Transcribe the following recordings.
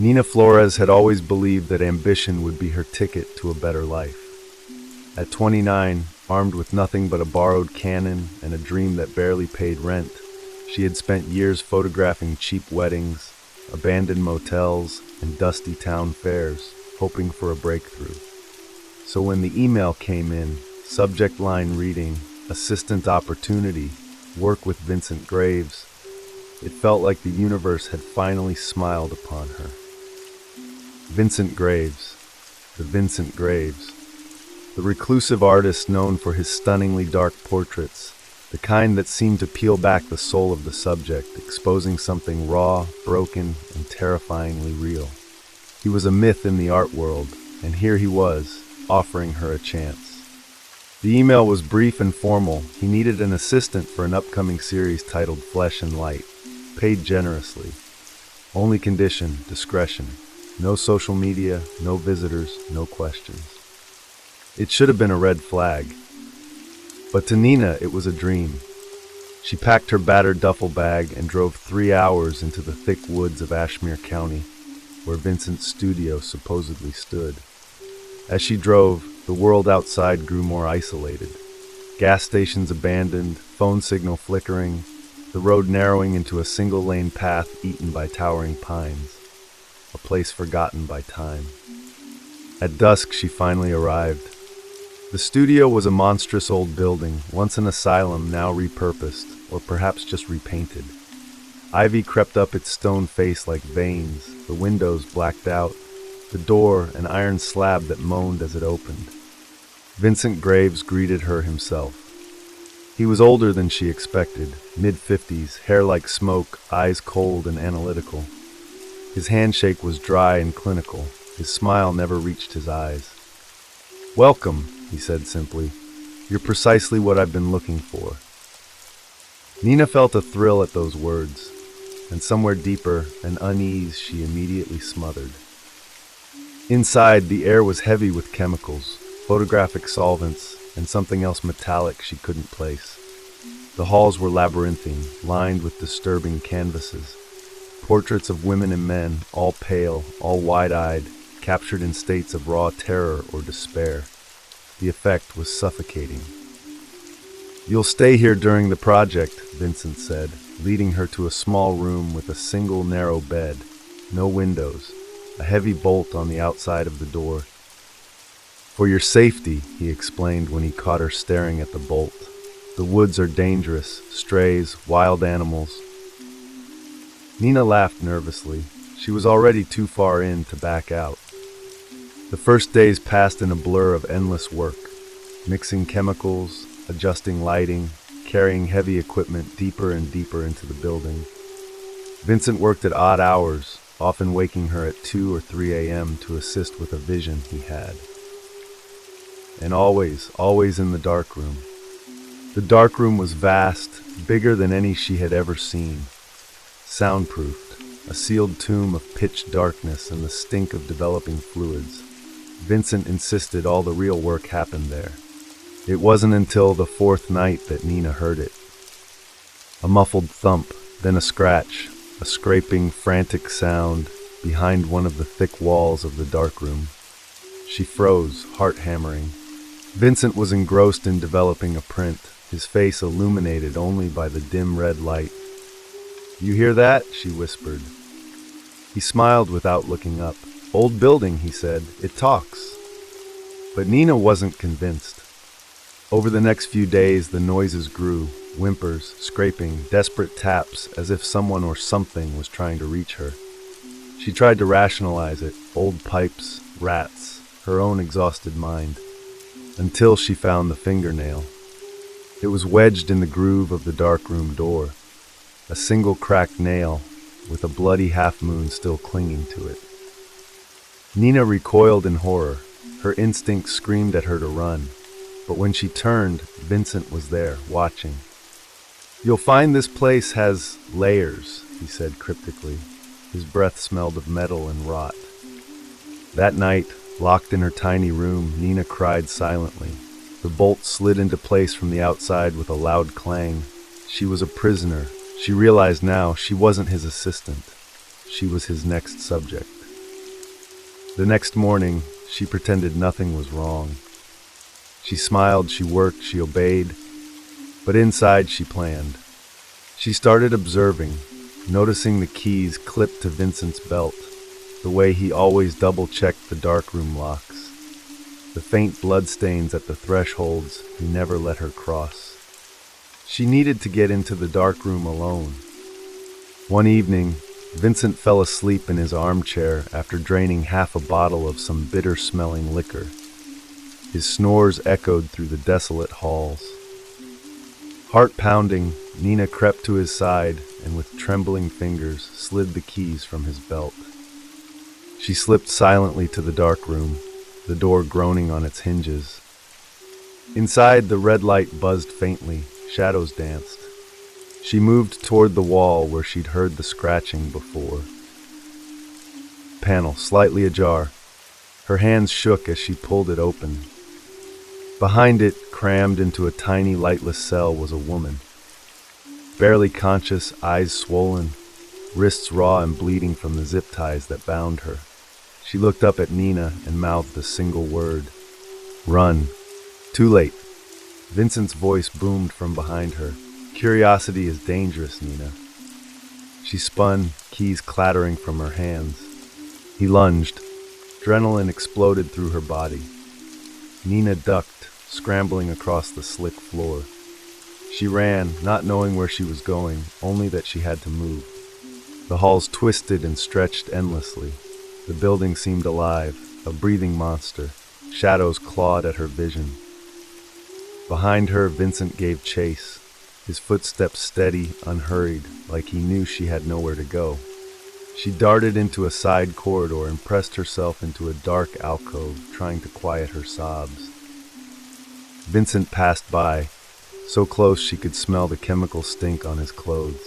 Nina Flores had always believed that ambition would be her ticket to a better life. At 29, armed with nothing but a borrowed Canon and a dream that barely paid rent, she had spent years photographing cheap weddings, abandoned motels, and dusty town fairs, hoping for a breakthrough. So when the email came in, subject line reading, "Assistant Opportunity, Work with Vincent Graves," it felt like the universe had finally smiled upon her. Vincent Graves, the Vincent Graves, the reclusive artist known for his stunningly dark portraits, the kind that seemed to peel back the soul of the subject, exposing something raw, broken, and terrifyingly real. He was a myth in the art world, and here he was, offering her a chance. The email was brief and formal. He needed an assistant for an upcoming series titled Flesh and Light, paid generously. Only condition, discretion. No social media, no visitors, no questions. It should have been a red flag. But to Nina, it was a dream. She packed her battered duffel bag and drove 3 hours into the thick woods of Ashmere County, where Vincent's studio supposedly stood. As she drove, the world outside grew more isolated. Gas stations abandoned, phone signal flickering, the road narrowing into a single-lane path eaten by towering pines, a place forgotten by time. At dusk, she finally arrived. The studio was a monstrous old building, once an asylum, now repurposed, or perhaps just repainted. Ivy crept up its stone face like veins, the windows blacked out, the door an iron slab that moaned as it opened. Vincent Graves greeted her himself. He was older than she expected, mid-50s, hair like smoke, eyes cold and analytical. His handshake was dry and clinical. His smile never reached his eyes. "Welcome," he said simply. "You're precisely what I've been looking for." Nina felt a thrill at those words, and somewhere deeper, an unease she immediately smothered. Inside, the air was heavy with chemicals, photographic solvents, and something else metallic she couldn't place. The halls were labyrinthine, lined with disturbing canvases. Portraits of women and men, all pale, all wide-eyed, captured in states of raw terror or despair. The effect was suffocating. "You'll stay here during the project," Vincent said, leading her to a small room with a single narrow bed, no windows, a heavy bolt on the outside of the door. "For your safety," he explained when he caught her staring at the bolt. "The woods are dangerous, strays, wild animals." Nina laughed nervously. She was already too far in to back out. The first days passed in a blur of endless work, mixing chemicals, adjusting lighting, carrying heavy equipment deeper and deeper into the building. Vincent worked at odd hours, often waking her at 2 or 3 a.m. to assist with a vision he had. And always in the darkroom. The darkroom was vast, bigger than any she had ever seen. Soundproofed, a sealed tomb of pitch darkness and the stink of developing fluids. Vincent insisted all the real work happened there. It wasn't until the 4th night that Nina heard it. A muffled thump, then a scratch, a scraping, frantic sound behind one of the thick walls of the darkroom. She froze, heart hammering. Vincent was engrossed in developing a print, his face illuminated only by the dim red light. "You hear that?" she whispered. He smiled without looking up. "Old building," he said. "It talks." But Nina wasn't convinced. Over the next few days, the noises grew, whimpers, scraping, desperate taps, as if someone or something was trying to reach her. She tried to rationalize it, old pipes, rats, her own exhausted mind, until she found the fingernail. It was wedged in the groove of the darkroom door, a single cracked nail, with a bloody half-moon still clinging to it. Nina recoiled in horror. Her instinct screamed at her to run. But when she turned, Vincent was there, watching. "You'll find this place has layers," he said cryptically. His breath smelled of metal and rot. That night, locked in her tiny room, Nina cried silently. The bolt slid into place from the outside with a loud clang. She was a prisoner. She realized now she wasn't his assistant. She was his next subject. The next morning, she pretended nothing was wrong. She smiled, she worked, she obeyed, but inside she planned. She started observing, noticing the keys clipped to Vincent's belt, the way he always double-checked the darkroom locks, the faint bloodstains at the thresholds he never let her cross. She needed to get into the darkroom alone. One evening, Vincent fell asleep in his armchair after draining half a bottle of some bitter-smelling liquor. His snores echoed through the desolate halls. Heart pounding, Nina crept to his side and with trembling fingers slid the keys from his belt. She slipped silently to the dark room, the door groaning on its hinges. Inside, the red light buzzed faintly, shadows danced. She moved toward the wall where she'd heard the scratching before. Panel slightly ajar. Her hands shook as she pulled it open. Behind it, crammed into a tiny lightless cell, was a woman. Barely conscious, eyes swollen, wrists raw and bleeding from the zip ties that bound her. She looked up at Nina and mouthed a single word. "Run." Too late. Vincent's voice boomed from behind her. "Curiosity is dangerous, Nina." She spun, keys clattering from her hands. He lunged. Adrenaline exploded through her body. Nina ducked, scrambling across the slick floor. She ran, not knowing where she was going, only that she had to move. The halls twisted and stretched endlessly. The building seemed alive, a breathing monster. Shadows clawed at her vision. Behind her, Vincent gave chase, his footsteps steady, unhurried, like he knew she had nowhere to go. She darted into a side corridor and pressed herself into a dark alcove, trying to quiet her sobs. Vincent passed by, so close she could smell the chemical stink on his clothes.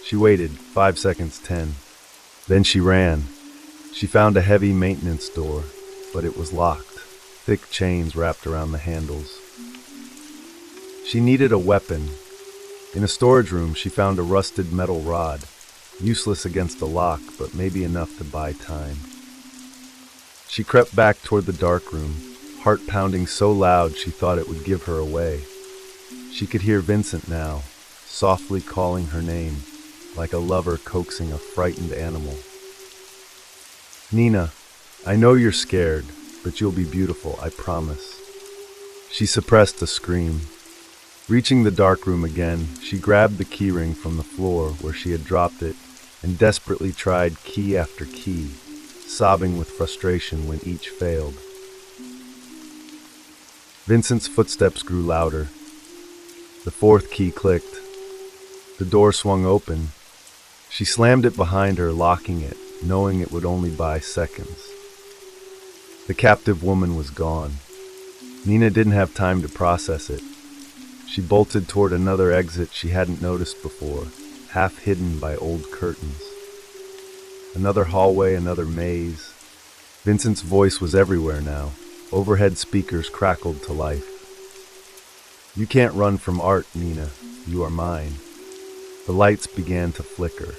She waited, 5 seconds, 10. Then she ran. She found a heavy maintenance door, but it was locked, thick chains wrapped around the handles. She needed a weapon. In a storage room, she found a rusted metal rod, useless against a lock, but maybe enough to buy time. She crept back toward the darkroom, heart pounding so loud she thought it would give her away. She could hear Vincent now, softly calling her name, like a lover coaxing a frightened animal. "Nina, I know you're scared, but you'll be beautiful, I promise." She suppressed a scream. Reaching the darkroom again, she grabbed the keyring from the floor where she had dropped it and desperately tried key after key, sobbing with frustration when each failed. Vincent's footsteps grew louder. The fourth key clicked. The door swung open. She slammed it behind her, locking it, knowing it would only buy seconds. The captive woman was gone. Nina didn't have time to process it. She bolted toward another exit she hadn't noticed before, half hidden by old curtains. Another hallway, another maze. Vincent's voice was everywhere now. Overhead speakers crackled to life. "You can't run from art, Nina. You are mine." The lights began to flicker.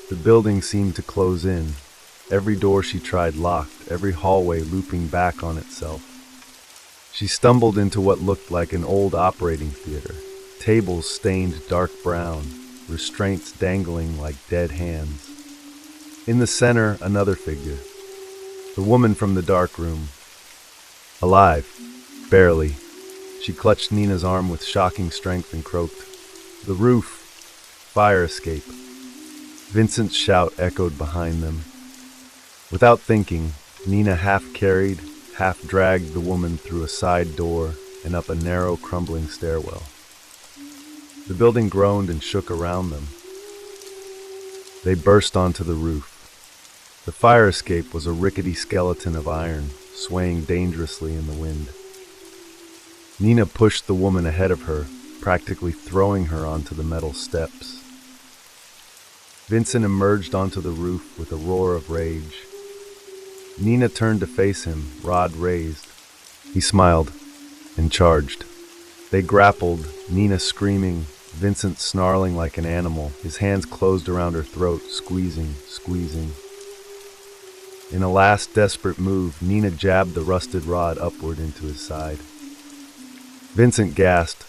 The building seemed to close in. Every door she tried locked, every hallway looping back on itself. She stumbled into what looked like an old operating theater. Tables stained dark brown, restraints dangling like dead hands. In the center, another figure. The woman from the dark room. Alive. Barely. She clutched Nina's arm with shocking strength and croaked, "The roof! Fire escape!" Vincent's shout echoed behind them. Without thinking, Nina half-carried, half-dragged the woman through a side door and up a narrow, crumbling stairwell. The building groaned and shook around them. They burst onto the roof. The fire escape was a rickety skeleton of iron, swaying dangerously in the wind. Nina pushed the woman ahead of her, practically throwing her onto the metal steps. Vincent emerged onto the roof with a roar of rage. Nina turned to face him, rod raised. He smiled and charged. They grappled, Nina screaming, Vincent snarling like an animal, his hands closed around her throat, squeezing. In a last desperate move, Nina jabbed the rusted rod upward into his side. Vincent gasped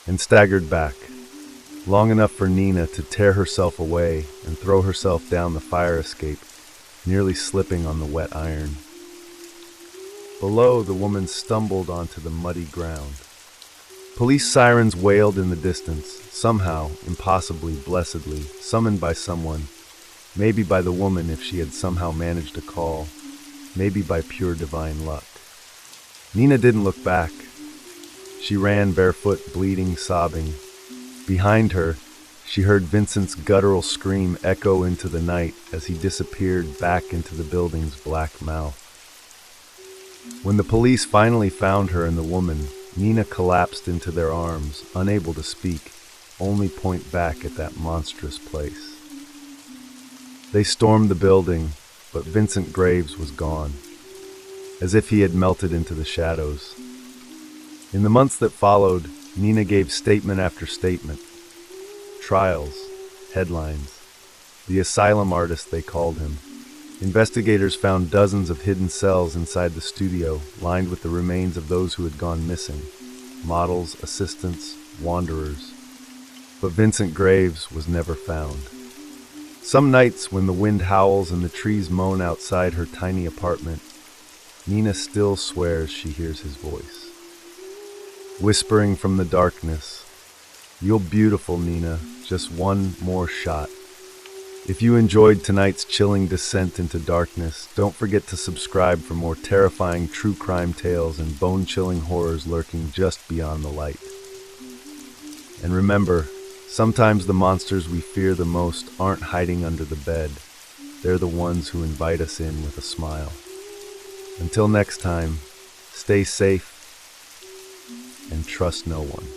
and staggered back, long enough for Nina to tear herself away and throw herself down the fire escape, nearly slipping on the wet iron. Below, the woman stumbled onto the muddy ground. Police sirens wailed in the distance, somehow, impossibly, blessedly, summoned by someone, maybe by the woman if she had somehow managed a call, maybe by pure divine luck. Nina didn't look back. She ran barefoot, bleeding, sobbing. Behind her, she heard Vincent's guttural scream echo into the night as he disappeared back into the building's black mouth. When the police finally found her and the woman, Nina collapsed into their arms, unable to speak, only point back at that monstrous place. They stormed the building, but Vincent Graves was gone, as if he had melted into the shadows. In the months that followed, Nina gave statement after statement. Trials, headlines. The asylum artist, they called him. Investigators found dozens of hidden cells inside the studio, lined with the remains of those who had gone missing. Models, assistants, wanderers. But Vincent Graves was never found. Some nights, when the wind howls and the trees moan outside her tiny apartment, Nina still swears she hears his voice, whispering from the darkness, "You're beautiful, Nina, just one more shot." If you enjoyed tonight's chilling descent into darkness, don't forget to subscribe for more terrifying true crime tales and bone-chilling horrors lurking just beyond the light. And remember, sometimes the monsters we fear the most aren't hiding under the bed. They're the ones who invite us in with a smile. Until next time, stay safe and trust no one.